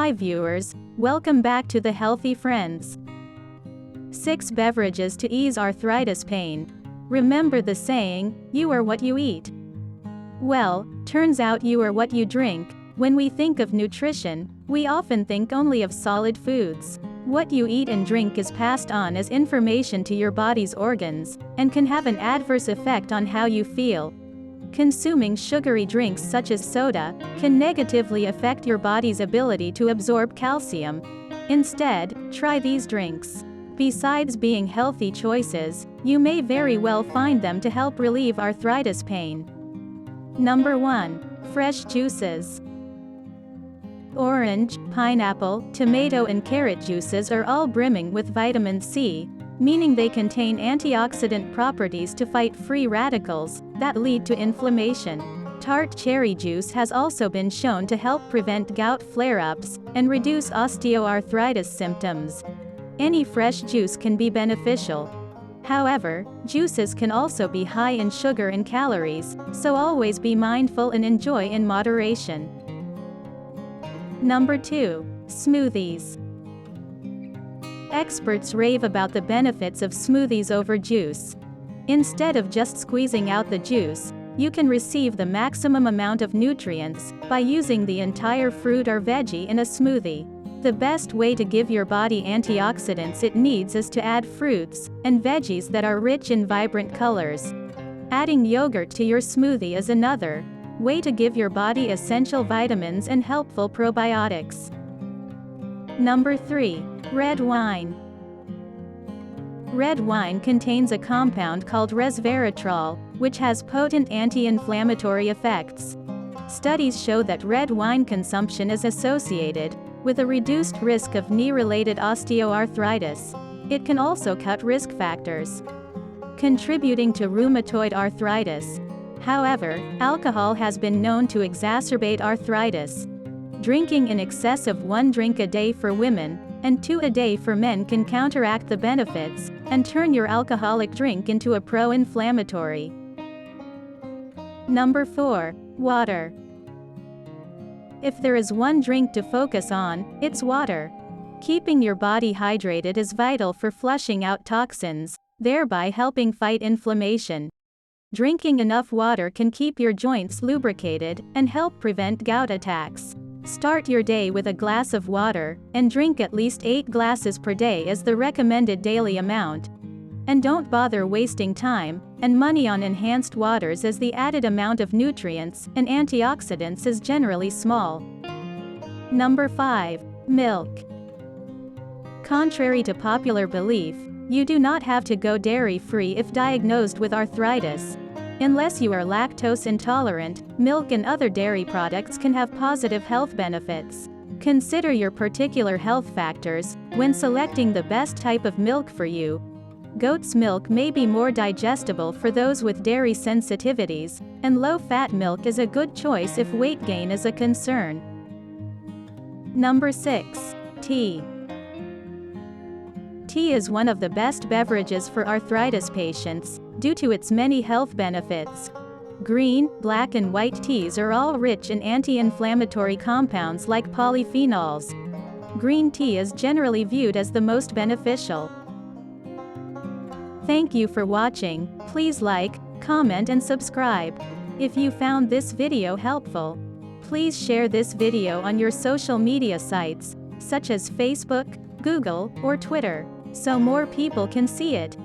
Hi viewers, welcome back to the Healthy Friends. 6 beverages to ease arthritis pain. Remember the saying, you are what you eat. Well, turns out you are what you drink. When we think of nutrition, we often think only of solid foods. What you eat and drink is passed on as information to your body's organs, and can have an adverse effect on how you feel. Consuming sugary drinks such as soda can negatively affect your body's ability to absorb calcium. Instead, try these drinks. Besides being healthy choices, you may very well find them to help relieve arthritis pain. Number 1. Fresh juices. Orange, pineapple, tomato and carrot juices are all brimming with vitamin C, meaning they contain antioxidant properties to fight free radicals that lead to inflammation. Tart cherry juice has also been shown to help prevent gout flare-ups and reduce osteoarthritis symptoms. Any fresh juice can be beneficial. However, juices can also be high in sugar and calories, so always be mindful and enjoy in moderation. Number 2. Smoothies. Experts rave about the benefits of smoothies over juice. Instead of just squeezing out the juice, you can receive the maximum amount of nutrients by using the entire fruit or veggie in a smoothie. The best way to give your body antioxidants it needs is to add fruits and veggies that are rich in vibrant colors. Adding yogurt to your smoothie is another way to give your body essential vitamins and helpful probiotics. Number 3. Red wine. Red wine contains a compound called resveratrol, which has potent anti-inflammatory effects. Studies show that red wine consumption is associated with a reduced risk of knee-related osteoarthritis. It can also cut risk factors contributing to rheumatoid arthritis. However, alcohol has been known to exacerbate arthritis. Drinking in excess of 1 drink a day for women and 2 a day for men can counteract the benefits and turn your alcoholic drink into a pro-inflammatory. Number 4. Water. If there is one drink to focus on, it's water. Keeping your body hydrated is vital for flushing out toxins, thereby helping fight inflammation. Drinking enough water can keep your joints lubricated and help prevent gout attacks. Start your day with a glass of water, and drink at least 8 glasses per day as the recommended daily amount. And don't bother wasting time and money on enhanced waters, as the added amount of nutrients and antioxidants is generally small. Number 5. Milk. Contrary to popular belief, you do not have to go dairy-free if diagnosed with arthritis. Unless you are lactose intolerant, milk and other dairy products can have positive health benefits. Consider your particular health factors when selecting the best type of milk for you. Goat's milk may be more digestible for those with dairy sensitivities, and low-fat milk is a good choice if weight gain is a concern. Number 6. Tea. Tea is one of the best beverages for arthritis patients due to its many health benefits. Green, black and white teas are all rich in anti-inflammatory compounds like polyphenols. Green tea is generally viewed as the most beneficial. Thank you for watching. Please like, comment and subscribe. If you found this video helpful, please share this video on your social media sites, such as Facebook, Google, or Twitter, so more people can see it.